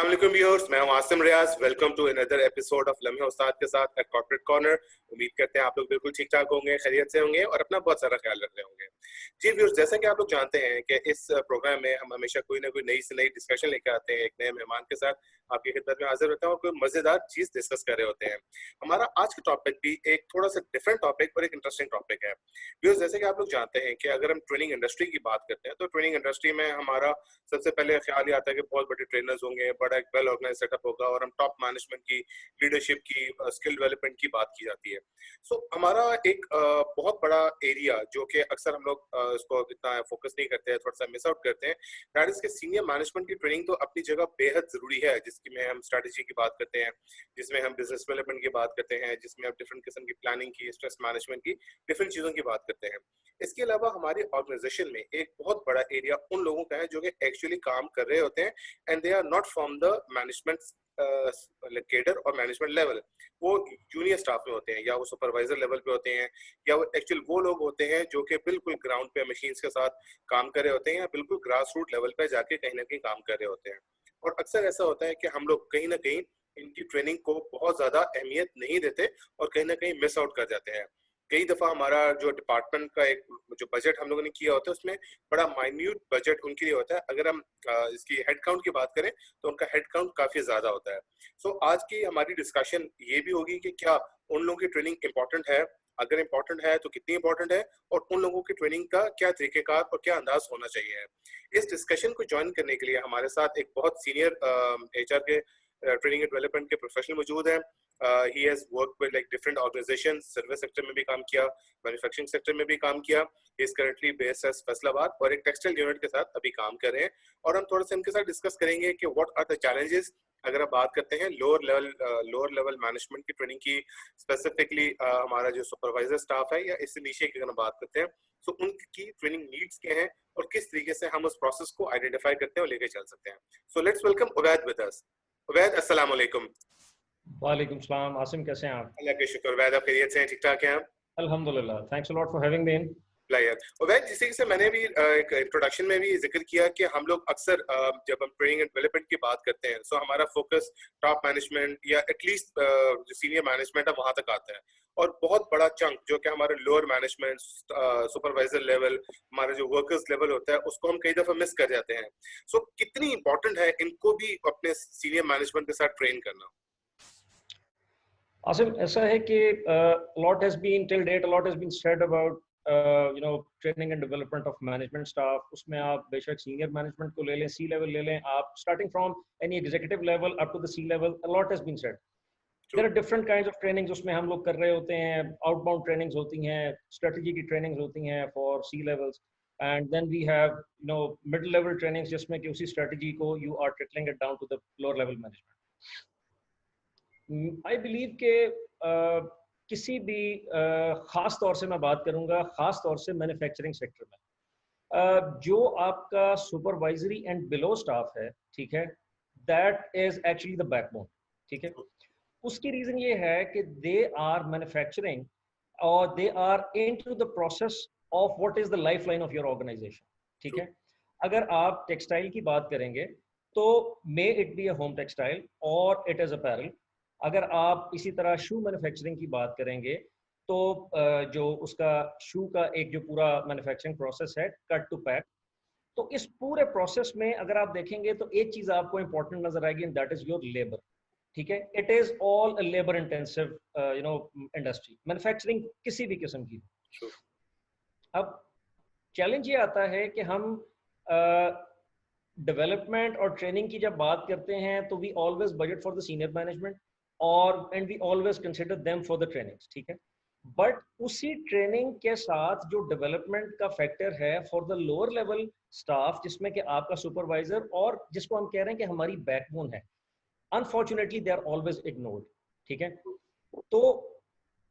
अस्सलाम वालेकुम व्यूअर्स, मैं हूं Asim Riyaz. Welcome to another episode of Lamhe Ustad के साथ एट कॉर्पोरेट कॉर्नर। उम्मीद करते हैं आप लोग बिल्कुल ठीक ठाक होंगे, खैरियत से होंगे और अपना बहुत सारा ख्याल रख रहे होंगे। जी व्यूअर्स, जैसा कि आप लोग जानते हैं कि इस प्रोग्राम में हम हमेशा कोई ना कोई नई से नई डिस्कशन लेकर आते हैं, एक नए मेहमान के साथ आपकी खिदमत में हाजिर होते हैं और कोई मजेदार चीज डिस्कस कर रहे होते हैं। हमारा आज का टॉपिक भी एक थोड़ा सा डिफरेंट टॉपिक और एक इंटरेस्टिंग टॉपिक है। व्यूअर्स, जैसे कि आप लोग जानते हैं कि अगर हम ट्रेनिंग इंडस्ट्री की बात करते हैं तो ट्रेनिंग इंडस्ट्री में हमारा सबसे पहले ख्याल ही आता है कि बहुत बड़े ट्रेनर्स होंगे, बड़ा एक वेल ऑर्गेनाइज सेटअप होगा और हम टॉप मैनेजमेंट की, लीडरशिप की, स्किल डेवलपमेंट की बात की जाती है। सो हमारा एक बहुत बड़ा एरिया जो कि अक्सर हम लोग इसको इतना फोकस नहीं करते हैं, थोड़ा सा मिस आउट करते हैं, दैट इज के सीनियर मैनेजमेंट की ट्रेनिंग तो अपनी जगह बेहद जरूरी है, जिसमें हम स्ट्रेटेजी की बात करते हैं, जिसमें हम बिजनेस डेवलपमेंट की बात करते हैं, जिसमें हम डिफरेंट किस्म की प्लानिंग की, स्ट्रेस मैनेजमेंट की, डिफरेंट चीजों की बात करते हैं। इसके अलावा हमारी ऑर्गेनाइजेशन में एक बहुत बड़ा एरिया उन लोगों का है जो कि एक्चुअली काम कर रहे होते हैं and they are not from the management cadre और मैनेजमेंट लेवल। वो जूनियर स्टाफ में होते हैं या वो सुपरवाइजर लेवल पे होते हैं या वो एक्चुअल वो लोग होते हैं जो कि बिल्कुल ग्राउंड पे मशीन्स के साथ काम कर रहे होते हैं या बिल्कुल ग्रास रूट लेवल पे जाके कहीं ना कहीं काम कर रहे होते हैं। और अक्सर ऐसा होता है कि हम लोग कहीं ना कहीं इनकी ट्रेनिंग को बहुत ज्यादा अहमियत नहीं देते और कहीं ना कहीं मिस आउट कर जाते हैं। कई दफा हमारा जो डिपार्टमेंट का एक जो बजट हम लोगों ने किया होता है उसमें बड़ा माइन्यूट बजट उनके लिए होता है। अगर हम इसकी हेड काउंट की बात करें तो उनका हेड काउंट काफी ज्यादा होता है। सो आज की हमारी डिस्कशन ये भी होगी कि क्या उन लोगों की ट्रेनिंग इंपॉर्टेंट है, अगर इंपॉर्टेंट है तो कितनी इंपॉर्टेंट है, और उन लोगों की ट्रेनिंग का क्या तरीकेकार और क्या अंदाज होना चाहिए। इस डिस्कशन को ज्वाइन करने के लिए हमारे साथ एक बहुत सीनियर HR के ट्रेनिंग एंड डेवलपमेंट के प्रोफेशनल मौजूद हैं। he has worked with like different organizations, service sector में भी काम किया, मैन्युफैक्चरिंग सेक्टर में भी काम किया। he is currently based at Faisalabad और एक टेक्सटाइल यूनिट के साथ अभी काम कर रहे हैं और हम थोड़ा सा इनके साथ डिस्कस करेंगे कि व्हाट आर द चैलेंजेस अगर आप बात करते हैं लोअर लेवल मैनेजमेंट की ट्रेनिंग की, स्पेसिफिकली हमारा जो सुपरवाइजर स्टाफ है या इस नीचे की अगर हम बात करते हैं तो उनकी ट्रेनिंग नीड्स क्या हैं और किस तरीके से हम उस प्रोसेस को आइडेंटिफाई करते हैं और लेके चल सकते हैं। So let's welcome Uvaid with us. Uvaid, अस्सलाम वालेकुम। वालेकुम सलाम। आसिम, कैसे हैं आप? अल्लाह के शुक्र। वैद, आप खैरियत से हैं? ठीक ठाक हैं आप? अल्हम्दुलिल्लाह। Thanks a lot for having me in. Vaid, जिस तरीके से मैंने भी एक इंट्रोडक्शन में भी जिक्र किया कि हम लोग अक्सर जब हम ट्रेनिंग एंड डेवलपमेंट की बात करते हैं सो हमारा फोकस टॉप मैनेजमेंट या एटलीस्ट जो सीनियर मैनेजमेंट है वहां तक आता है और बहुत बड़ा चंक जो कि हमारे लोअर मैनेजमेंट, सुपरवाइजर लेवल, हमारे जो वर्कर्स लेवल होता है उसको हम कई दफा मिस कर जाते हैं। सो कितनी इंपॉर्टेंट है इनको भी अपने सीनियर मैनेजमेंट के साथ ट्रेन करना? आसिम, ऐसा है कि lot has been till date, lot has been said about training and development of management staff. उसमें आप बेशक सीनियर मैनेजमेंट को ले लें, सी लेवल ले लें, आप starting from any executive level up to the C level, lot has been said. There are different kinds of trainings उसमें हम लोग कर रहे होते हैं। आउटबाउंड ट्रेनिंग्स होती हैं, स्ट्रेटजी की ट्रेनिंग्स होती हैं for C levels, and then we have mid level trainings जिसमें कि उसी स्ट्रेटजी को you are trickling it down to the lower level management. I believe के किसी भी ख़ास तौर से मैं बात करूंगा, ख़ास तौर से मैन्युफैक्चरिंग सेक्टर में जो आपका सुपरवाइजरी एंड बिलो स्टाफ है, ठीक है, that is actually the backbone. ठीक है, उसकी रीज़न ये है कि दे आर मैन्युफैक्चरिंग और they are into the process of what is the life line of your organisation. ठीक है, अगर आप टेक्सटाइल की बात करेंगे तो may it be a home textile और इट इज़ अपैरल। अगर आप इसी तरह शू मैन्युफैक्चरिंग की बात करेंगे तो जो उसका शू का एक जो पूरा मैन्युफैक्चरिंग प्रोसेस है, कट टू पैक, तो इस पूरे प्रोसेस में अगर आप देखेंगे तो एक चीज़ आपको इंपॉर्टेंट नजर आएगी and that is your labour. ठीक है, it is all a labour intensive industry, manufacturing किसी भी किस्म की। अब चैलेंज ये आता है कि हम डेवलपमेंट और ट्रेनिंग की जब बात करते हैं तो we always budget for the senior management और and we always consider them for the trainings. ठीक है, बट उसी ट्रेनिंग के साथ जो डेवलपमेंट का फैक्टर है for the lower level staff, जिसमें कि आपका सुपरवाइजर और जिसको हम कह रहे हैं कि हमारी बैकबोन है, unfortunately they are always ignored. ठीक है, तो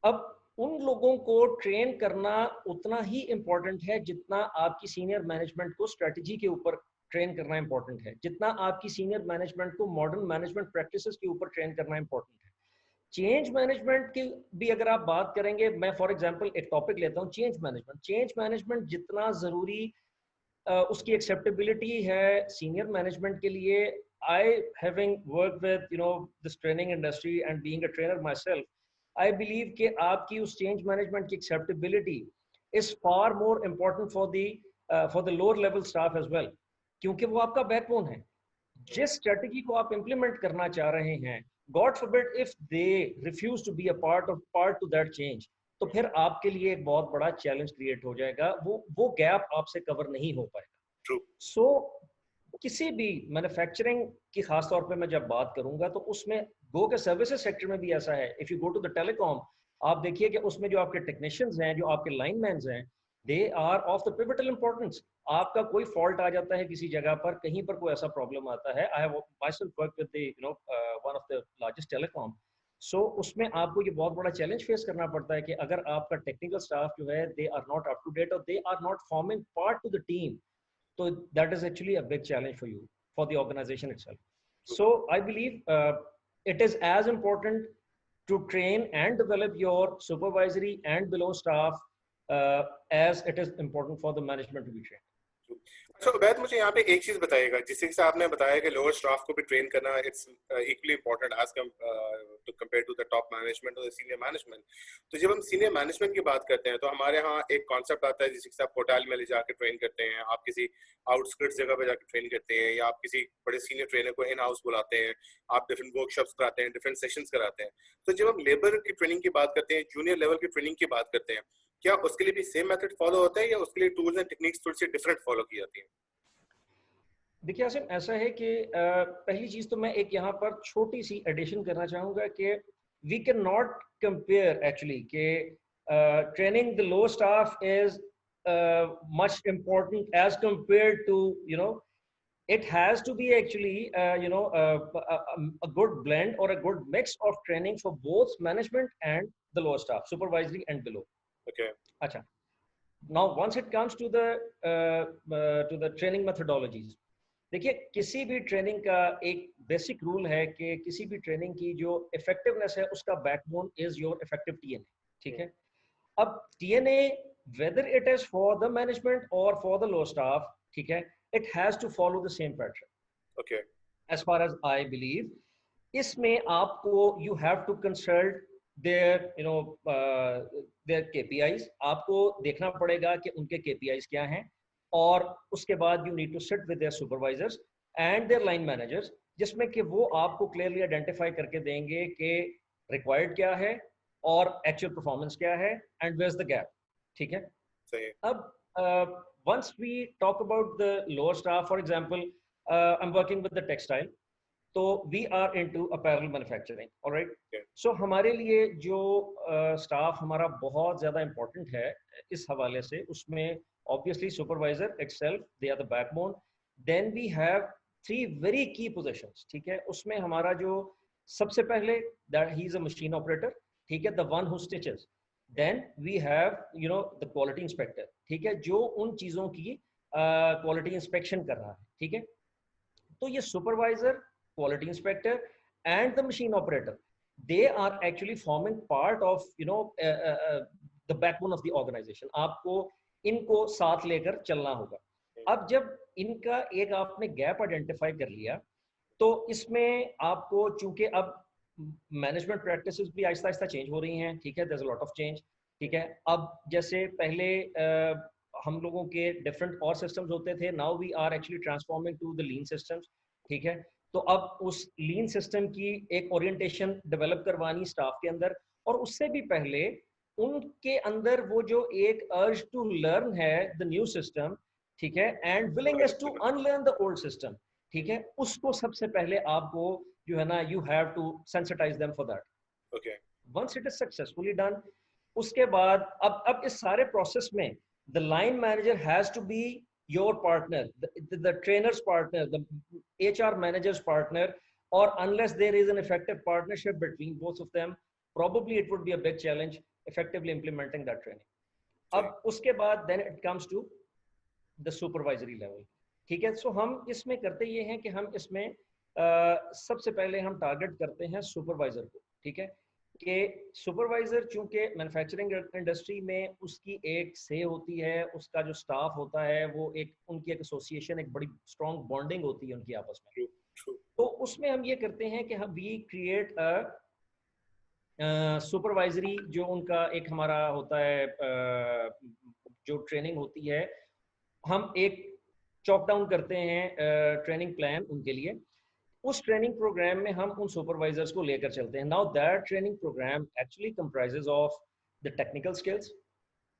अब उन लोगों को ट्रेन करना उतना ही इम्पोर्टेंट है जितना आपकी सीनियर मैनेजमेंट को स्ट्रेटजी के ऊपर ट्रेन करना इंपॉर्टेंट है, जितना आपकी सीनियर मैनेजमेंट को मॉडर्न मैनेजमेंट प्रैक्टिसेस के ऊपर ट्रेन करना इंपॉर्टेंट है। चेंज मैनेजमेंट की भी अगर आप बात करेंगे, मैं फॉर एग्जांपल एक टॉपिक लेता हूं, चेंज मैनेजमेंट। चेंज मैनेजमेंट जितना जरूरी उसकी एक्सेप्टेबिलिटी है सीनियर मैनेजमेंट के लिए, I, having worked with this training industry and being a trainer myself, I believe कि आपकी उस change management की acceptability is far more important for the lower level staff as well, क्योंकि वो आपका backbone है. जिस strategy को आप implement करना चाह रहे हैं, God forbid if they refuse to be a part to that change, तो फिर आपके लिए एक बहुत बड़ा challenge create हो जाएगा. वो gap आपसे cover नहीं हो पाएगा. True. So किसी भी मैन्युफैक्चरिंग की खास तौर पे मैं जब बात करूंगा तो उसमें गो के सर्विसेज सेक्टर में भी ऐसा है. If you go to the telecom, आप देखिए कि उसमें जो आपके टेक्नीशियंस हैं, जो आपके लाइनमैन्स हैं, they are of the pivotal importance. आपका कोई फॉल्ट आ जाता है किसी जगह पर, कहीं पर कोई ऐसा प्रॉब्लम आता है. I have myself worked with the one of the largest telecom. So उसमें आपको ये बहुत बड़ा चैलेंज फेस करना पड़ता है कि अगर आपका टेक्निकल स्टाफ जो है they are not up to date और they are not forming part to the team. So that is actually a big challenge for you, for the organization itself. So I believe it is as important to train and develop your supervisory and below staff as it is important for the management to be trained. अच्छा उबैद, मुझे यहाँ पे एक चीज बताइएगा. जिस से आपने बताया कि लोअर स्टाफ को भी ट्रेन करना it's equally important as to compare to the top management और सीनियर मैनेजमेंट. तो जब हम सीनियर मैनेजमेंट की बात करते हैं तो हमारे यहाँ एक कॉन्सेप्ट आता है जिसे आप होटल में ले जाकर ट्रेन करते हैं, आप किसी आउटस्कर्ट्स जगह पे जाकर ट्रेन करते हैं, या आप किसी बड़े सीनियर ट्रेनर को इन हाउस बुलाते हैं, आप डिफरेंट वर्कशॉप्स कराते हैं, डिफरेंट सेशंस कराते हैं. तो जब हम लेबर की ट्रेनिंग की बात करते हैं, जूनियर लेवल की ट्रेनिंग की बात करते हैं, क्या उसके लिए भी सेम मेथड फॉलो होता है या उसके लिए टूल्स एंड टेक्निक्स थोड़ी सी डिफरेंट फॉलो की जाती है? देखिए आसिम, ऐसा है कि पहली चीज तो मैं एक यहाँ पर छोटी सी एडिशन करना चाहूंगा कि we can not compare actually कि training the low staff is much important as compared to it has to be actually a good blend or a good mix of training for both management and the lower staff, supervisory and below. Okay. Acha. Now once it comes to the training methodologies, देखिए किसी भी training का एक basic rule है कि किसी भी training की जो इफेक्टिवनेस है उसका backbone is your effective TNA. ठीक है. अब TNA whether it is for the management or for the low staff, ठीक है, it has to follow the same pattern. Okay. As far as I believe, इसमें आपको you have to consult their their KPIs. आपको देखना पड़ेगा कि उनके KPIs क्या हैं, और उसके बाद you need to sit with their supervisors and their line managers, जिसमें कि वो आपको clearly identify करके देंगे कि required क्या है और actual performance क्या है and where's the gap. ठीक है. सही. अब once we talk about the lower staff, for example, I'm working with the textile, तो we are into apparel manufacturing, all right. Yeah. So हमारे लिए जो staff हमारा बहुत ज़्यादा important है इस हवाले से, उसमें obviously supervisor itself, they are the backbone. Then we have 3 very key positions. ठीक है. उसमें हमारा जो सबसे पहले that he is a machine operator, ठीक है, the one who stitches. Then we have the quality inspector, ठीक है, जो उन चीजों की क्वालिटी इंस्पेक्शन कर रहा है. ठीक है. तो ये supervisor, quality inspector and the machine operator, they are actually forming part of the backbone of the organisation. आपको इनको साथ लेकर चलना होगा. अब जब इनका एक आपने गैप आइडेंटिफाई कर लिया, तो इसमें आपको चूंकि अब मैनेजमेंट प्रैक्टिसेस भी आहिस्ता आहिस्ता चेंज हो रही हैं. ठीक है. There is a lot of change. ठीक है. अब जैसे पहले हम लोगों के डिफरेंट और सिस्टम्स होते थे, now we are actually transforming to the lean systems. ठीक है. तो अब उस लीन सिस्टम की एक ओरिएंटेशन डेवलप करवानी स्टाफ के अंदर, और उससे भी पहले उनके अंदर वो जो एक अर्ज टू लर्न है द न्यू सिस्टम, ठीक है, and willingness to unlearn the old system. ठीक है. उसको सबसे पहले आपको जो है ना, you have to sensitize them for that. Okay. Once it is successfully done, उसके बाद अब इस सारे प्रोसेस में the line manager has to be your partner, the trainer's partner, the HR manager's partner, or unless there is an effective partnership between both of them, probably it would be a big challenge effectively implementing that training. अब उसके बाद then it comes to the supervisory level. ठीक है. So हम इसमें करते ये हैं कि हम इसमें सबसे पहले हम टारगेट करते हैं सुपरवाइजर को. ठीक है. कि सुपरवाइजर चूंकि मैन्युफैक्चरिंग इंडस्ट्री में उसकी एक से होती है, उसका जो स्टाफ होता है वो एक उनकी एक एसोसिएशन, एक बड़ी स्ट्रॉन्ग बॉन्डिंग होती है उनकी आपस में. तो उसमें हम ये करते हैं कि हम वी क्रिएट अ सुपरवाइजरी, जो उनका एक हमारा होता है जो ट्रेनिंग होती है, हम एक चॉप डाउन करते हैं ट्रेनिंग प्लान उनके लिए। उस ट्रेनिंग प्रोग्राम में हम उन सुपरवाइजर्स को लेकर चलते हैं। Now that training program actually comprises of the technical skills,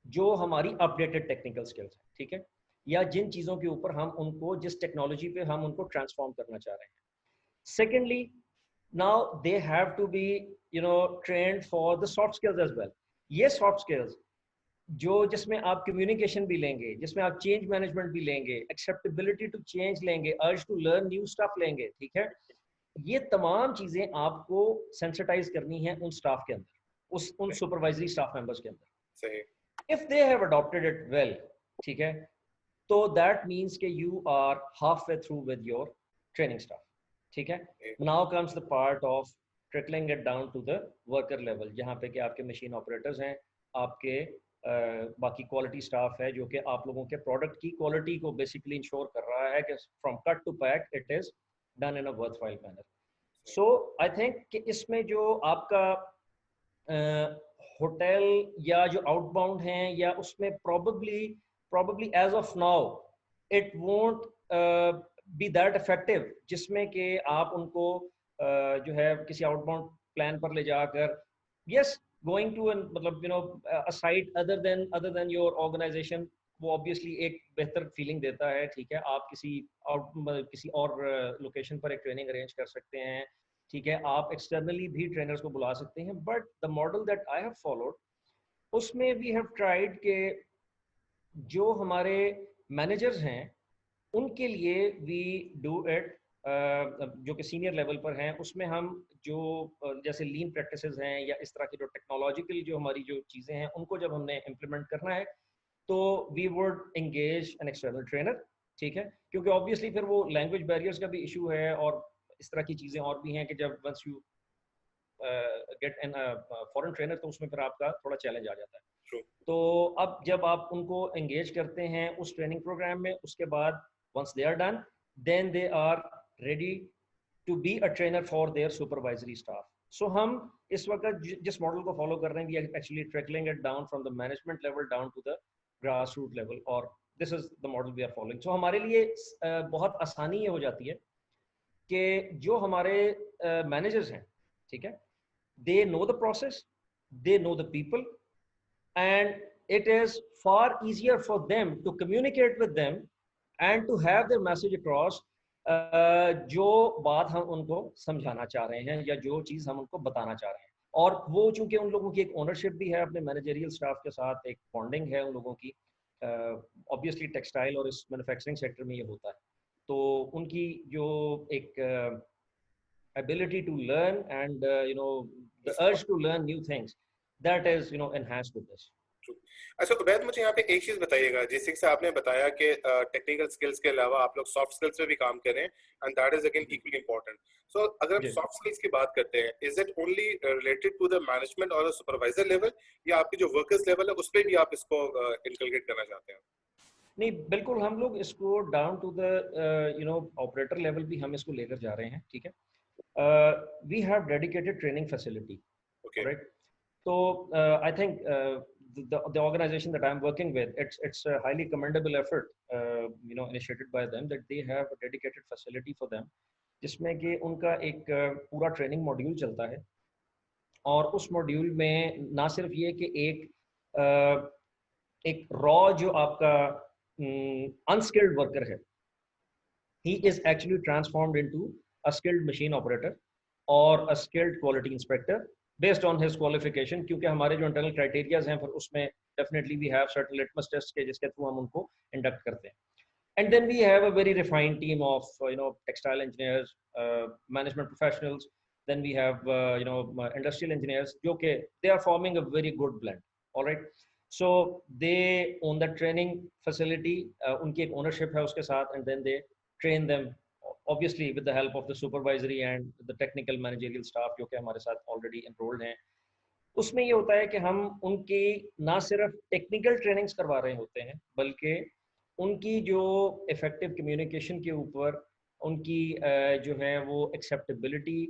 जो हमारी अपडेटेड टेक्निकल स्किल्स हैं, ठीक है, या जिन चीज़ों के ऊपर हम उनको, जिस टेक्नोलॉजी पे हम उनको ट्रांसफॉर्म करना चाह रहे हैं। Secondly, now they have to be trained for the soft skills as well. ये soft skills जो जिसमें आप communication भी लेंगे, जिसमें आप change management भी लेंगे, acceptability to change लेंगे, urge to learn new stuff लेंगे, ठीक है, ये तमाम चीजें आपको sensitize करनी है उन staff के अंदर, उन supervisory staff members के अंदर। सही। if they have adopted it well, ठीक है, तो that means कि you are halfway through with your training staff, ठीक है। Now comes the part of trickling it down to the worker level, जहाँ पे कि आपके machine operators हैं, आपके बाकी क्वालिटी स्टाफ है जो कि आप लोगों के प्रोडक्ट की क्वालिटी को बेसिकली इंश्योर कर रहा है कि from cut to pack it is done in a worthwhile manner. So I think कि इसमें जो आपका होटल या जो आउटबाउंड हैं, या उसमें probably as of now it won't be that effective, जिसमें कि आप उनको जो है किसी आउटबाउंड प्लान पर ले जाकर, yes, going to an मतलब a site other than your organization, वो obviously एक बेहतर फीलिंग देता है, ठीक है। आप किसी और लोकेशन पर एक ट्रेनिंग अरेंज कर सकते हैं, ठीक है, आप एक्सटर्नली भी ट्रेनर्स को बुला सकते हैं, but the model that I have followed, उसमें वी हैव ट्राइड के जो हमारे मैनेजर्स हैं उनके लिए वी डू इट, जो कि सीनियर लेवल पर हैं, उसमें हम जो जैसे लीन प्रैक्टिसेस हैं या इस तरह की जो टेक्नोलॉजिकल जो हमारी जो चीज़ें हैं उनको जब हमने इम्प्लीमेंट करना है तो we would engage an external trainer, ठीक है, क्योंकि ऑब्वियसली फिर वो लैंग्वेज बैरियर्स का भी इशू है और इस तरह की चीज़ें और भी हैं कि जब once you get an foreign trainer तो उसमें फिर आपका थोड़ा चैलेंज आ जाता है। तो अब जब आप उनको एंगेज करते हैं उस ट्रेनिंग प्रोग्राम में, उसके बाद once they are done, then they are ready to be a trainer for their supervisory staff. So हम इस वक्त जिस मॉडल को फॉलो कर रहे हैं, we are actually trickling it down from the management level down to the grassroots level, or this is the model we are following. So हमारे लिए बहुत आसानी ये हो जाती है कि जो हमारे मैनेजर्स हैं, ठीक है, they know the process, they know the people, and it is far easier for them to communicate with them and to have their message across, जो बात हम उनको समझाना चाह रहे हैं या जो चीज़ हम उनको बताना चाह रहे हैं। और वो चूंकि उन लोगों की एक ओनरशिप भी है अपने मैनेजरियल स्टाफ के साथ, एक बॉन्डिंग है उन लोगों की, ऑब्वियसली टेक्सटाइल और इस मैन्युफैक्चरिंग सेक्टर में ये होता है, तो उनकी जो एक ability to learn and the urge to learn new things, that is enhanced with this. अच्छा उबैद, मुझे यहाँ पे एक चीज बताइएगा, जैसे कि आपने बताया कि टेक्निकल स्किल्स के अलावा आप लोग सॉफ्ट स्किल्स पे भी काम कर रहे हैं, and that is again equally important. So अगर हम सॉफ्ट स्किल्स की बात करते हैं, is it only related to the management और सुपरवाइजर लेवल, या आपकी जो वर्कर्स लेवल है उस पे भी आप इसको इनकलकेट करना चाहते हैं? नहीं, बिल्कुल, हम लोग इसको down to the operator level भी हम इसको लेकर जा रहे हैं, ठीक है। we have dedicated training facility, okay, right? So I think the organization that I'm working with, it's a highly commendable effort, initiated by them, that they have a dedicated facility for them, जिसमें कि उनका एक पूरा training module चलता है, और उस module में ना सिर्फ ये कि एक रॉ जो आपका अनस्किल्ड वर्कर है, he is actually transformed into a skilled machine operator or a skilled quality inspector based on his qualification, क्योंकि हमारे जो इंटरनल क्राइटेरियाज हैं फिर उसमें definitely we have certain litmus test के जिसके थ्रू हम उनको इंडक्ट करते हैं। And then we have a very refined team of textile engineers, management professionals, then we have industrial engineers, जो कि they are forming a very good blend, alright. So they own the training facility, उनकी एक ownership है उसके साथ, and then they train them obviously with the help of the supervisory and the technical managerial staff जो कि हमारे साथ already enrolled हैं। उसमें ये होता है कि हम उनकी ना सिर्फ टेक्निकल ट्रेनिंग्स करवा रहे होते हैं, बल्कि उनकी जो इफेक्टिव कम्युनिकेशन के ऊपर उनकी जो है वो एक्सेप्टेबिलिटी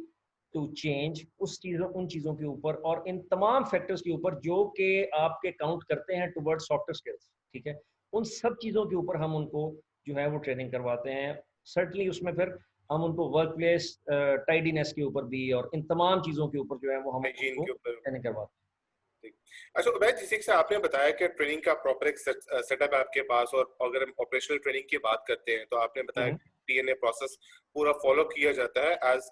टू चेंज उन चीज़ों के ऊपर और इन तमाम फैक्टर्स के ऊपर जो कि आपके काउंट करते हैं टुवर्ड्स सॉफ्टवेयर स्किल्स, ठीक है, उन सब चीज़ों के ऊपर हम उनको जो है वो ट्रेनिंग करवाते हैं। सर्टनली उसमें फिर हम उनको वर्क प्लेस टाइडीनेस के ऊपर भी और इन तमाम चीज़ों के ऊपर जो है वो हम हाइजीन उनको के ऊपर। ट्रेनिंग करवाते हैं। अच्छा उबैद, जिस से आपने बताया कि ट्रेनिंग का प्रॉपर एक सेटअप है आपके पास, और अगर हम ऑपरेशनल ट्रेनिंग की बात करते हैं तो आपने बताया टीएनए प्रोसेस पूरा फॉलो किया जाता है एज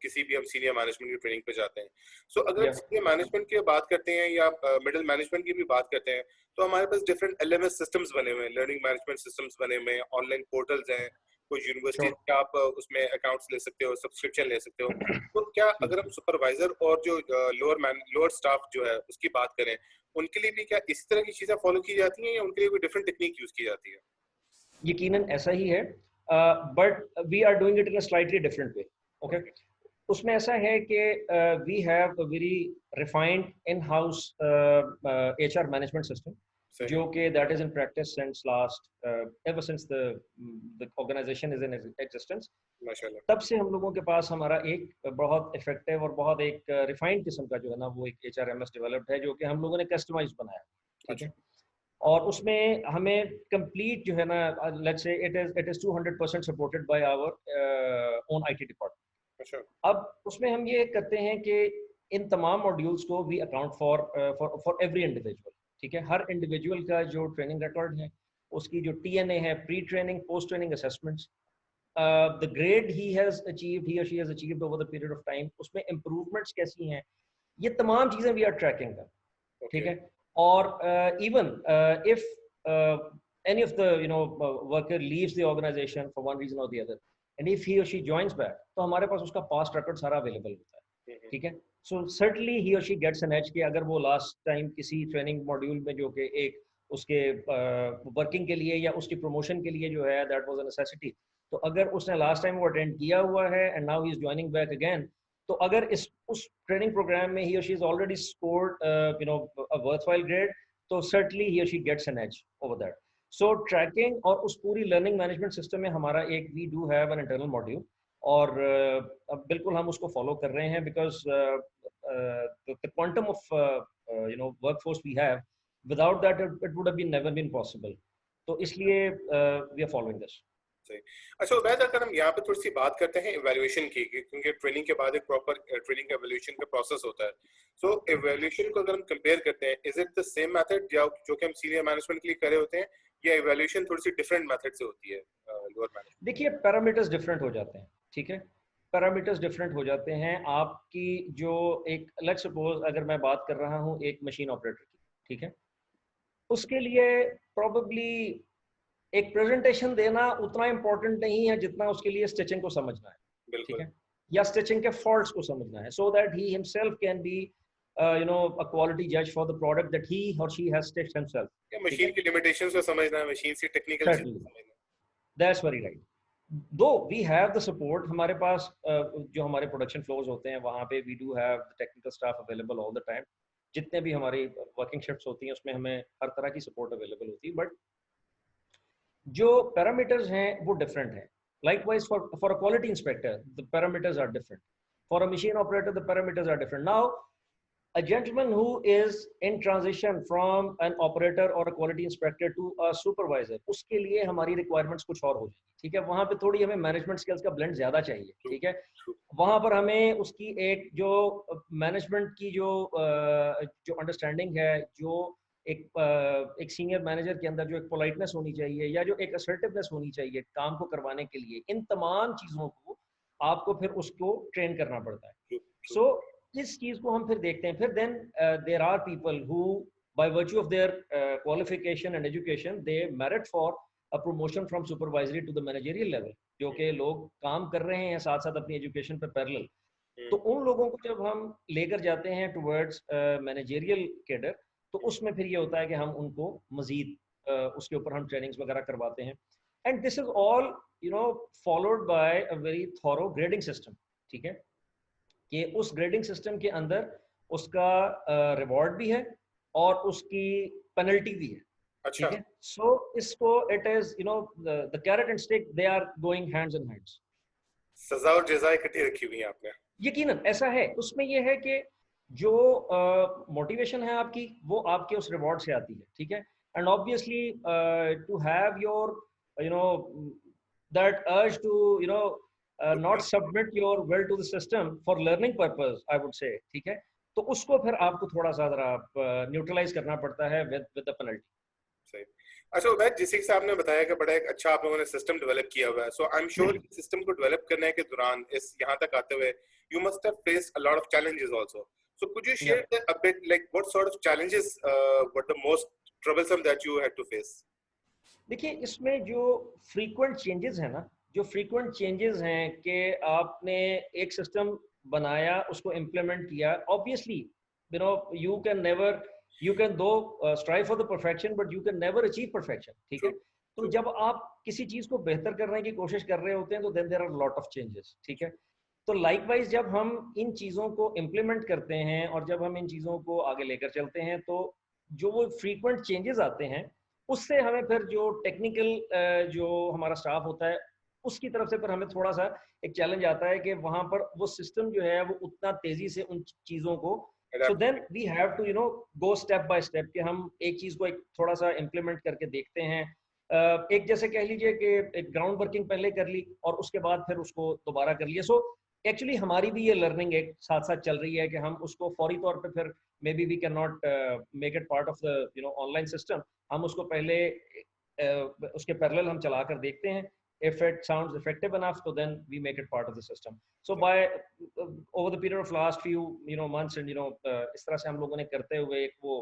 किसी भी हम सीनियर मैनेजमेंट की ट्रेनिंग पे जाते हैं। सो अगर हम सीनियर मैनेजमेंट की बात करते हैं या मिडिल मैनेजमेंट की भी बात करते हैं तो हमारे पास डिफरेंट एलएमएस सिस्टम्स बने हुए हैं, लर्निंग मैनेजमेंट सिस्टम्स बने हुए हैं, ऑनलाइन पोर्टल्स हैं, कुछ यूनिवर्सिटी के आप उसमें अकाउंट्स ले सकते हो, सब्सक्रिप्शन ले सकते हो। तो क्या अगर हम सुपरवाइजर और जो लोअर स्टाफ जो है उसकी बात करें, उनके लिए भी क्या इसी तरह की चीजें फॉलो की जाती हैं या उनके लिए कोई डिफरेंट टेक्निक यूज की जाती है? यकीनन ऐसा ही है, but we are doing it in a slightly different way. Okay, उसमें ऐसा है कि we have a very refined in house HR management system, जो कि that is in practice since last ever since the organization is in existence. माशाल्लाह। तब से हम लोगों के पास हमारा एक बहुत इफेक्टिव और बहुत एक रिफाइंड किस्म का जो है ना वो एक एचआरएमएस डेवलप्ड है, जो कि हम लोगों ने कस्टमाइज बनाया, ठीक है। और उसमें हमें कंप्लीट जो है ना, let's say it is 200% supported by our own IT department. अब उसमें हम ये करते हैं कि इन तमाम मॉड्यूल्स को we account for every individual, ठीक है। हर इंडिविजुअल का जो ट्रेनिंग रिकॉर्ड है, उसकी जो टीएनए है, pre training post training assessments, the grade he or she has achieved over the period of time, उसमें improvements कैसी हैं, ये तमाम चीजें we are tracking कर, ठीक है। और even if any of the worker leaves the organization for one reason or the other and if he or she joins back, तो हमारे पास उसका past record सारा available होता है, ठीक है। So certainly he or she gets an edge कि अगर वो last time किसी training module में जो कि एक उसके वर्किंग के लिए या उसकी प्रमोशन के लिए जो है दैट वाज अ नेसेसिटी, तो अगर उसने लास्ट टाइम वो अटेंड किया हुआ है and now he is joining back again, तो अगर इस उस ट्रेनिंग प्रोग्राम में he or she is already scored a worthwhile grade, तो certainly he or she gets an edge over that. So tracking और उस पूरी लर्निंग मैनेजमेंट सिस्टम में हमारा एक we do have an internal module, और अब बिल्कुल हम उसको फॉलो कर रहे हैं because the quantum of workforce we have, without that it would have been never been possible. तो इसलिए वी आर फॉलोइंग दिस। अच्छा उबैद, अगर हम यहाँ पे थोड़ी सी बात करते हैं इवैल्यूएशन की, क्योंकि ट्रेनिंग के बाद एक प्रॉपर ट्रेनिंग का इवैल्यूएशन का प्रोसेस होता है। सो इवैल्यूएशन को अगर हम कंपेयर करते हैं, is it the same method जो कि हम सीनियर मैनेजमेंट के लिए करे होते हैं, या इवैल्यूएशन थोड़ी सी डिफरेंट मेथड से होती है लोअर मैनेजमेंट? देखिए, पैरामीटर्स डिफरेंट हो जाते हैं, ठीक है। पैरामीटर्स डिफरेंट हो जाते हैं। आपकी जो एक लेट्स सपोज अगर मैं बात कर रहा हूँ एक मशीन ऑपरेटर की, ठीक है, उसके लिए प्रोबेबली एक प्रेजेंटेशन देना उतना इम्पोर्टेंट नहीं है जितना उसके लिए स्टिचिंग को समझना है, ठीक है, या स्टिचिंग के फॉल्ट्स को समझना है, so that he himself can be a quality judge for the product that he or she has stitched himself. या मशीन की लिमिटेशंस को समझना है, मशीन की टेक्निकल चीजें समझना। That's very right. Though we have the support, हमारे पास जो हमारे प्रोडक्शन फ्लोज होते हैं वहाँ पे we do have the technical staff available all the time. जितने भी हमारी वर्किंग शिफ्ट्स होती हैं उसमें हमें हर तरह की सपोर्ट अवेलेबल होती है, बट जो पैरामीटर्स हैं वो डिफरेंट हैं। Likewise for a quality inspector the parameters are different, for a machine operator the parameters are different. Now a gentleman who is in transition from an operator or a quality inspector to a supervisor, उसके लिए हमारी requirements कुछ और हो जाएगी, ठीक है। वहाँ पे थोड़ी हमें मैनेजमेंट स्किल्स का ब्लेंड ज्यादा चाहिए, ठीक है। वहाँ पर हमें उसकी एक जो मैनेजमेंट की जो अंडरस्टैंडिंग है, जो एक सीनियर मैनेजर के अंदर जो एक पोलाइटनेस होनी चाहिए या जो एक असर्टिवनेस होनी चाहिए काम को करवाने के लिए, इन तमाम चीज़ों को आपको फिर उसको ट्रेन करना पड़ता है। सो इस चीज़ को हम फिर देखते हैं। फिर then there are people who by virtue of their qualification and education they merit for a promotion from supervisory to the managerial level, जो कि लोग काम कर रहे हैं साथ साथ अपनी एजुकेशन पर पैरेलल। तो उन लोगों को जब हम लेकर जाते हैं टुवर्ड्स मैनेजरियल कैडर, तो उसमें फिर ये होता है कि हम उनको मजीद उसके ऊपर हम ट्रेनिंग्स वगैरह करवाते हैं। And this is all followed by a very thorough grading system, ठीक है, कि उस ग्रेडिंग सिस्टम के अंदर उसका रिवॉर्ड भी है और उसकी पेनल्टी भी है, ठीक है। सो इसको it is the carrot and stick, they are going hands in hands, सजा और जजा इकट्ठी रखी हुई है आपने। यकीनन ऐसा है। उसमें ये है कि जो मोटिवेशन है आपकी वो आपके उस रिवॉर्ड से आती है, ठीक है। And obviously to have your you know that urge to you know not submit your will to the system for learning purpose, I would say, ठीक है। तो उसको फिर आपको थोड़ा सा जरा न्यूट्रलाइज करना पड़ता है विद द पेनल्टी। सही। अच्छा उबैद, जिस हिसाब से आपने बताया कि बड़ा एक अच्छा आप लोगों ने सिस्टम डेवलप किया हुआ है, so I am sure system को डेवलप करने के दौरान इस यहाँ तक आते हुए you must have faced a lot of challenges also, so could you share a bit like what sort of challenges were the most troublesome that you had to face? देखिए, इसमें जो फ्रीक्वेंट चेंजेस है ना, जो frequent changes हैं कि आपने एक सिस्टम बनाया, उसको इम्प्लीमेंट किया, obviously you can never, you can do strive for the perfection but you can never achieve perfection, ठीक है। तो जब आप किसी चीज को बेहतर करने की कोशिश कर रहे होते हैं तो then there are lot of changes, ठीक है। तो लाइकवाइज जब हम इन चीजों को इम्प्लीमेंट करते हैं और जब हम इन चीजों को आगे लेकर चलते हैं तो जो वो फ्रीक्वेंट चेंजेस आते हैं उससे हमें फिर जो टेक्निकल जो हमारा स्टाफ होता है उसकी तरफ से फिर हमें थोड़ा सा एक चैलेंज आता है कि वहां पर वो सिस्टम जो है वो उतना तेजी से उन चीजों को, so then we have to go step by step कि हम एक चीज को एक थोड़ा सा इम्प्लीमेंट करके देखते हैं। एक जैसे कह लीजिए कि एक ग्राउंड वर्किंग पहले कर ली और उसके बाद फिर उसको दोबारा कर लिया। सो एक्चुअली हमारी भी ये लर्निंग एक साथ साथ चल रही है कि हम उसको फौरी तौर पे फिर maybe we can not make it part of the online system. हम उसको पहले उसके पैरेलल हम चला कर देखते हैं, if it sounds effective enough so then we make it part of the system. So by over the period of last few months and इस तरह से हम लोगों ने करते हुए एक वो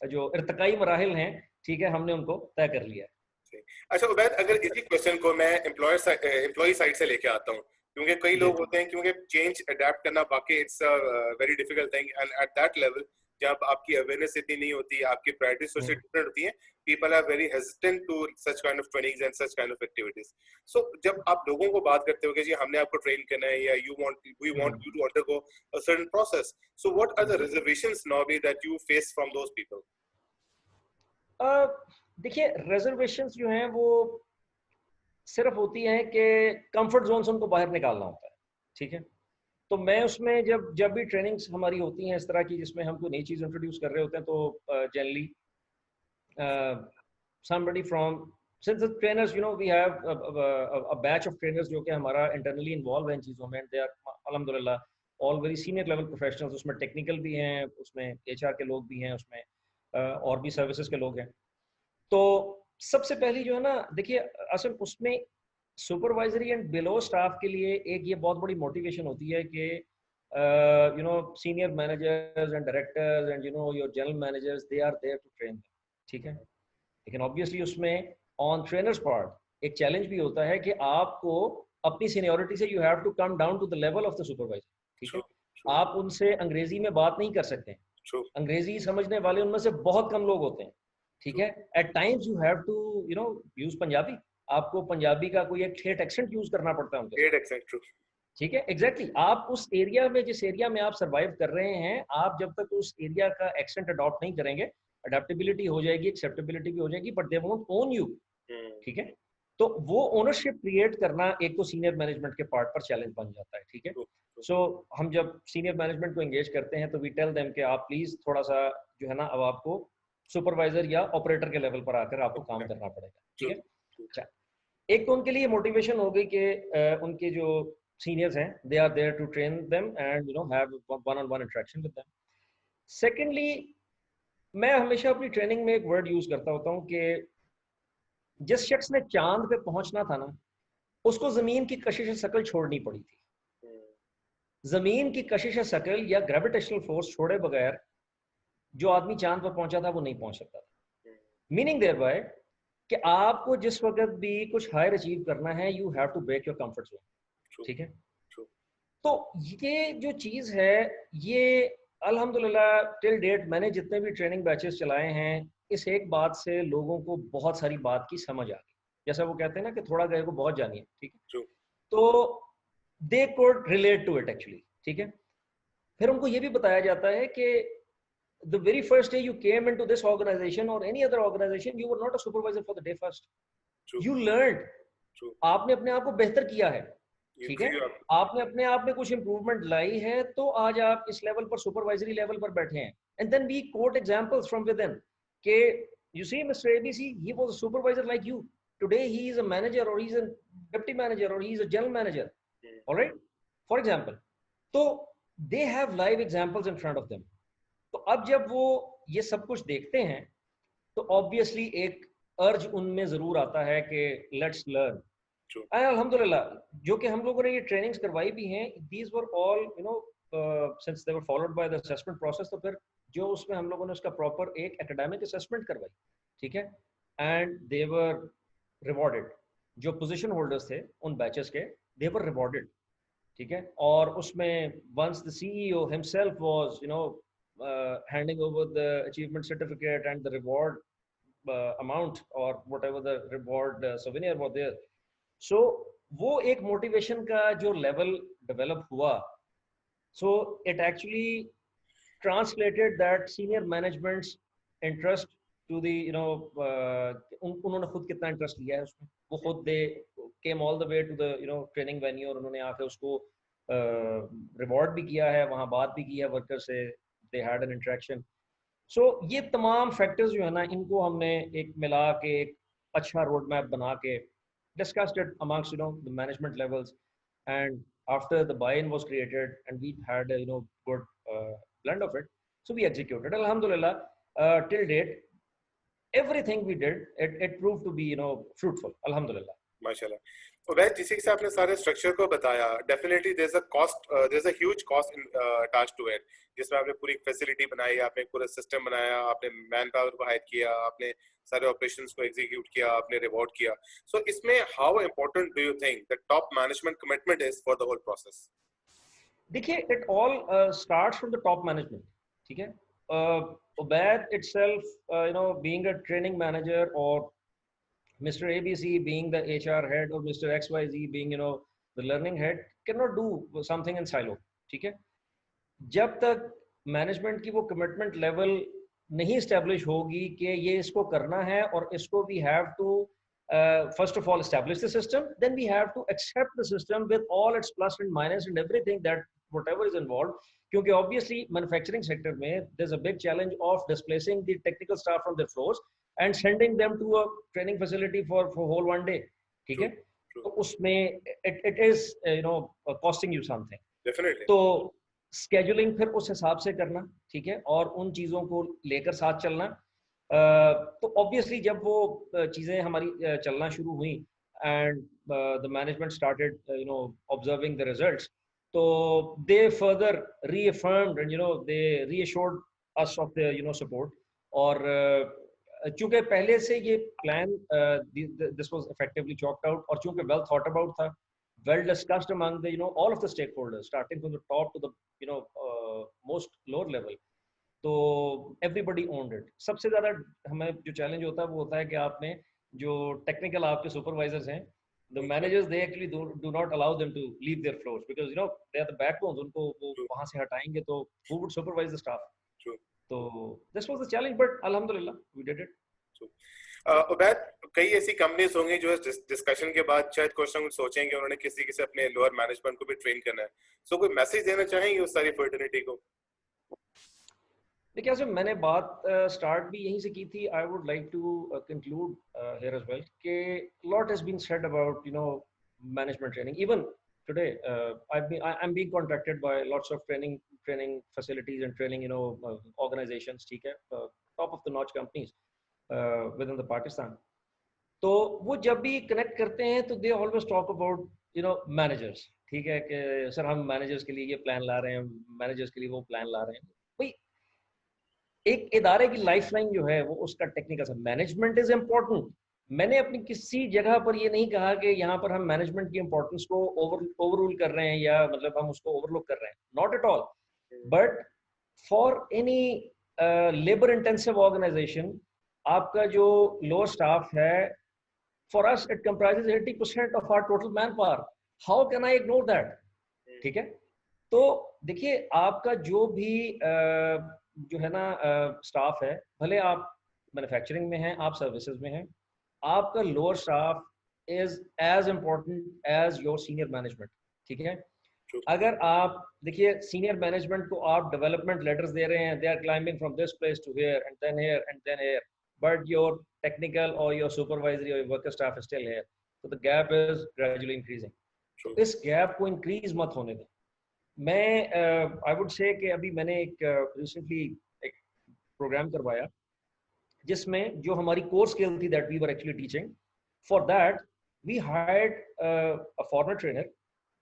जो इर्तिकाई मराहिल हैं, ठीक है, हमने उनको तय कर लिया है। अच्छा उबैद, अगर इसी क्वेश्चन को मैं एम्प्लॉय साइड से लेके आता हूँ, क्योंकि कई लोग होते हैं, क्योंकि चेंज अडेप्ट करना वाकई it's a very difficult thing and at that level जब आपकी अवेयरनेस इतनी नहीं होती, आपकी प्रायोरिटीज सोशल डिफरेंट होती हैं, people are very hesitant to such kind of trainings and such kind of activities. So जब आप लोगों को बात करते हो कि जी हमने आपको ट्रेन करना है या we want you to undergo a certain process, so what are the reservations now that you face from those people? देखिए, reservations जो हैं वो सिर्फ होती हैं कि कंफर्ट जोन से उनको बाहर निकालना होता है, ठीक है। तो मैं उसमें जब भी ट्रेनिंग्स हमारी होती हैं इस तरह की जिसमें हम कोई नई चीज़ इंट्रोड्यूस कर रहे होते हैं तो generally somebody from since the trainers we have a batch of trainers जो कि हमारा internally involved है इन चीज़ों में, they are alhamdulillah all very senior level professionals, उसमें टेक्निकल भी हैं, उसमें HR के लोग भी हैं, उसमें और भी सर्विसेज के लोग हैं। तो सबसे पहली जो है ना, देखिए असल उसमें सुपरवाइजरी एंड बिलो स्टाफ के लिए एक ये बहुत बड़ी मोटिवेशन होती है कि senior managers and directors and your general managers they are there to train, ठीक है। लेकिन ऑब्वियसली उसमें ऑन ट्रेनर्स पार्ट एक चैलेंज भी होता है कि आपको अपनी सीनियरिटी से you have to come down to the level of the supervisor, ठीक है। आप उनसे अंग्रेजी में बात नहीं कर सकते हैं, अंग्रेजी समझने वाले उनमें से बहुत कम लोग होते हैं, ठीक है। At times you have to use Punjabi, आपको पंजाबी का कोई एक ठेठ एक्सेंट यूज करना पड़ता है उनके, ठीक है। एग्जैक्टली आप उस एरिया में, जिस एरिया में आप सर्वाइव कर रहे हैं, आप जब तक उस एरिया का एक्सेंट अडॉप्ट नहीं करेंगे, अडेप्टेबिलिटी हो जाएगी, एक्सेप्टेबिलिटी भी हो जाएगी, but they won't own you, ठीक है। तो वो ओनरशिप क्रिएट करना एक तो सीनियर मैनेजमेंट के पार्ट पर चैलेंज बन जाता है, ठीक है। सो हम जब सीनियर मैनेजमेंट को एंगेज करते हैं तो वी टेल देम कि आप प्लीज थोड़ा सा जो है ना, अब आपको सुपरवाइजर या ऑपरेटर के लेवल पर आकर आपको काम करना पड़ेगा, ठीक है। अच्छा, एक तो उनके लिए मोटिवेशन हो गई कि उनके जो सीनियर्स हैं they are there to train them and have one on one interaction with them. Secondly, मैं हमेशा अपनी ट्रेनिंग में एक वर्ड यूज करता होता हूँ कि जिस शख्स ने चांद पे पहुंचना था ना, उसको जमीन की कशिश शकल छोड़नी पड़ी थी। जमीन की कशिश शकल या ग्रेविटेशनल फोर्स छोड़े बगैर जो आदमी चांद पर पहुंचा था वो नहीं पहुंच सकता था। मीनिंग देयर बाय कि आपको जिस वक्त भी कुछ हायर अचीव करना है, you have to break your comfort zone, ठीक है। तो ये जो चीज है, ये अल्हम्दुलिल्लाह टिल डेट मैंने जितने भी ट्रेनिंग बैचेस चलाए हैं, इस एक बात से लोगों को बहुत सारी बात की समझ आ गई। जैसा वो कहते हैं ना कि थोड़ा गए को बहुत जानिए, ठीक है। तो they could relate to it actually, ठीक है। फिर उनको ये भी बताया जाता है कि the very first day you came into this organization or any other organization, you were not a supervisor for the day first. You learned. आपने अपने आप को बेहतर किया है, ठीक है, आपने अपने आप में कुछ इंप्रूवमेंट लाई है तो आज आप इस लेवल पर, सुपरवाइजरी लेवल पर बैठे हैं। And then we quote examples from within के you see mister ABC, he was a supervisor like you, today he is a manager और he is a deputy manager और he is a general manager, alright, for example. तो they have live examples in front of them. तो अब जब वो ये सब कुछ देखते हैं तो ऑब्वियसली एक अर्ज उनमें जरूर आता है कि लेट्स लर्न। अल्हम्दुलिल्लाह जो कि हम लोगों ने ये ट्रेनिंग्स करवाई भी हैं, these were all you know since they were followed by the assessment process, तो फिर जो उसमें हम लोगों ने उसका प्रॉपर एक एकेडमिक असेसमेंट करवाई, ठीक है, एंड दे वर रिवॉर्डेड। जो पोजीशन होल्डर्स थे उन बैचेस के, दे वर रिवॉर्डेड, ठीक है। और उसमें once the CEO himself was you know handing over the achievement certificate and the reward amount or whatever the reward souvenir was there, so वो एक मोटिवेशन का जो लेवल डेवलप हुआ, so it actually translated that senior management's interest to the you know उन्होंने खुद कितना interest लिया है उसमें, वो खुद दे came all the way to the you know training venue और उन्होंने आके उसको रिवॉर्ड भी किया है, वहाँ बात भी की है वर्कर से, they had an interaction। सो ये तमाम फैक्टर्स जो है ना, इनको हमने एक मिला के एक अच्छा रोड मैप बना के discussed it amongst you know the management levels, and after the buy-in was created and we had a you know good blend of it, so we executed alhamdulillah till date everything we did, it proved to be you know fruitful alhamdulillah माशाल्लाह। तो वह जिस से आपने सारे structure को बताया, definitely there is a cost, there is a huge cost in attached to it, जिसमें आपने पूरी फैसिलिटी बनाई, आपने पूरा सिस्टम बनाया, आपने मैन पावर को हायर किया, आपने सारे ऑपरेशंस को एग्जीक्यूट किया, आपने रिवॉर्ड किया। सो इसमें how important do you think the top management commitment is for the whole process? देखिए, it all starts from the top management, ठीक है। Ubaid itself, you know, being a training manager, or Mr. ABC being the HR head, or Mr. XYZ being, you know, the learning head, cannot do something in silo, ठीक है। जब तक management की वो commitment level नहीं establish होगी कि ये इसको करना है और इसको we have to first of all establish the system, then we have to accept the system with all its plus and minus and everything that whatever is involved, क्योंकि obviously manufacturing sector में there's a big challenge of displacing the technical staff from their floors and sending them to a training facility for whole one day, ठीक है। तो उसमें it is you know costing you something, definitely। तो scheduling फिर उस हिसाब से करना, ठीक है, और उन चीज़ों को लेकर साथ चलना। तो ऑब्वियसली जब वो चीज़ें हमारी चलना शुरू हुई and the management started you know observing the results, तो they further reaffirmed and you know they reassured us of the you know support. और चूंकि पहले से ये plan this was effectively chalked out, और चूंकि वेल थॉट अबाउट था, well discussed among the you know all of the stakeholders starting from the top to the you know most lower level, तो everybody owned it. सबसे ज़्यादा हमें जो challenge होता है वो होता है कि आपने जो टेक्निकल आपके सुपरवाइजर्स हैं, the managers, they actually do not allow them to leave their floors because you know they are the backbones, उनको वो वहाँ से हटाएंगे तो who would supervise the staff. तो this was the challenge, but अल्हम्दुलिल्लाह वी डिड इट। उबैद, कई ऐसी कंपनीज होंगी जो इस डिस्कशन के बाद शायद कुछ ना कुछ सोचेंगे, उन्होंने किसी किसी अपने लोअर मैनेजमेंट को भी ट्रेन करना है, सो कोई मैसेज देना चाहेंगे उस सारी फर्टिलिटी को? देखिए, मैंने बात स्टार्ट भी यहीं से की थी। I would like to conclude here as well कि lot has been said about you know management training. Even today I am being contracted by lots of training facilities and training you know organisations, ठीक है, top of the notch companies within the Pakistan. तो वो जब भी connect करते हैं तो they always talk about you know managers, ठीक है, कि सर हम मैनेजर्स के लिए ये प्लान ला रहे हैं, मैनेजर्स के लिए वो प्लान ला रहे हैं। भाई, एक इदारे की लाइफलाइन जो है वो उसका टेक्निकल मैनेजमेंट इज इम्पोर्टेंट। मैंने अपनी किसी जगह पर ये नहीं कहा कि यहाँ पर हम मैनेजमेंट की इंपॉर्टेंस को ओवररूल कर रहे हैं या मतलब हम उसको ओवरलुक कर रहे हैं, not at all. But for any labour intensive organization, आपका जो लोअर स्टाफ है, for us it comprises 80% of our total manpower. How can I ignore that, ठीक है। तो देखिए, आपका जो भी जो है ना स्टाफ है, भले आप मैन्युफैक्चरिंग में हैं, आप सर्विसेज में हैं, आपका lower staff is as important as your senior management. ठीक है। True. अगर आप देखिए सीनियर मैनेजमेंट को आप डेवलपमेंट लेटर्स दे रहे हैं, they are climbing from this place to here and then here and then here, but your technical और योर सुपरवाइजरी और worker staff is still here, so the gap is gradually increasing. True. तो इस gap को increase मत होने दें। मैं आई would से कि अभी मैंने एक रिसेंटली एक प्रोग्राम करवाया जिसमें जो हमारी कोर स्किल थी that we were actually teaching, for that we hired a foreigner trainer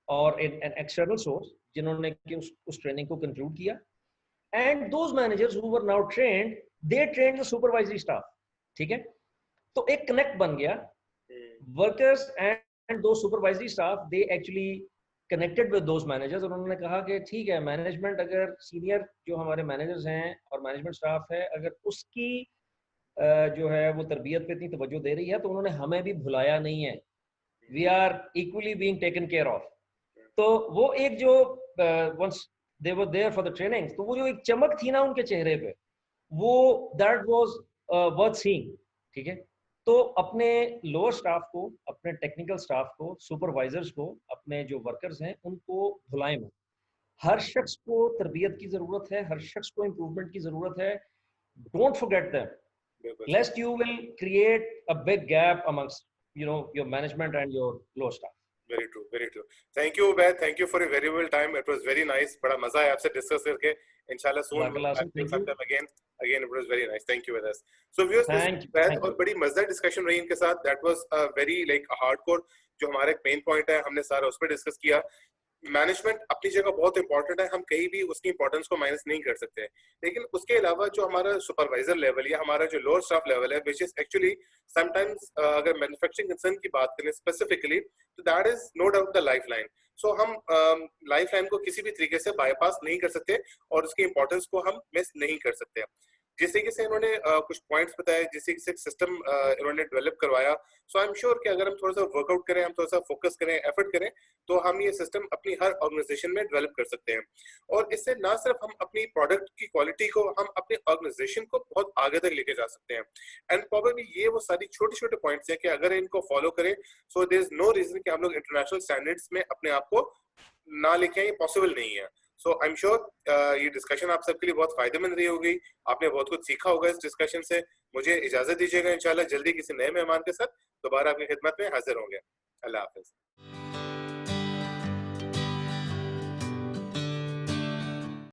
or an external source जिन्होंने कि उस ट्रेनिंग को कंक्लूड किया, and those managers who were now trained, they trained the supervisory staff. ठीक है, तो एक कनेक्ट बन गया, वर्कर्स एंड दो supervisory staff they actually connected with those managers. उन्होंने कहा कि ठीक है, मैनेजमेंट अगर सीनियर जो हमारे मैनेजर्स हैं और मैनेजमेंट स्टाफ है अगर उसकी जो है वो तरबियत पे इतनी तवज्जो दे रही है तो उन्होंने हमें भी भुलाया नहीं है, we are equally being taken care of. तो वो एक जो once they were there for the training, तो वो जो एक चमक थी ना उनके चेहरे पे, वो दैट वाज वर्थ सीइंग। ठीक है, तो अपने लोअर स्टाफ को, अपने टेक्निकल स्टाफ को, सुपरवाइजर्स को, अपने जो वर्कर्स हैं उनको भुलाएं मत। हर शख्स को तरबियत की जरूरत है, हर शख्स को इम्प्रूवमेंट की जरूरत है। Don't forget them, lest you will create a big gap amongst your management and your lower staff. Very true, very true. Thank you Ubaid, thank you for your valuable time. It was very nice. बड़ा मजा आया आपसे discuss करके। इंशाल्लाह soon sometime again it was very nice. Thank you with us. So viewers, Ubaid और बड़ी मजेदार discussion रही इनके साथ। That was a very like hardcore जो हमारे मेन पॉइंट है हमने सारा उस पर डिस्कस किया। मैनेजमेंट अपनी जगह बहुत इंपॉर्टेंट है, हम कहीं भी उसकी इंपॉर्टेंस को माइनस नहीं कर सकते, लेकिन उसके अलावा जो हमारा सुपरवाइजर लेवल या हमारा जो लोअर स्टाफ लेवल है, विच इज एक्चुअली समटाइम्स अगर मैन्युफैक्चरिंग कंसर्न की बात करें स्पेसिफिकली, तो that is no doubt the life line. So हम लाइफ लाइन को किसी भी तरीके से बाईपास नहीं कर सकते और उसकी इंपॉर्टेंस को हम मिस नहीं कर सकते। जिस तरीके से इन्होंने कुछ पॉइंट्स बताए, जिस तरीके से सिस्टम इन्होंने डेवलप करवाया, सो आई एम श्योर कि अगर हम थोड़ा सा वर्कआउट करें, हम थोड़ा सा फोकस करें, एफर्ट करें, तो हम ये सिस्टम अपनी हर ऑर्गेनाइजेशन में डेवलप कर सकते हैं। और इससे ना सिर्फ हम अपनी प्रोडक्ट की क्वालिटी को, हम अपने ऑर्गेनाइजेशन को बहुत आगे तक लेके जा सकते हैं। एंड प्रोबेबली ये वो सारी छोटे छोटे पॉइंट्स हैं कि अगर इनको फॉलो करें, so there is no reason कि हम लोग इंटरनेशनल स्टैंडर्ड्स में अपने आप को ना लेके आए, ये पॉसिबल नहीं है। सो आई एम श्योर ये डिस्कशन आप सबके लिए बहुत फायदेमंद रही होगी, आपने बहुत कुछ सीखा होगा इस डिस्कशन से। मुझे इजाजत दीजिएगा, इंशाल्लाह जल्दी किसी नए मेहमान के साथ दोबारा आपकी खिदमत में हाजिर होंगे। अल्लाह हाफिज।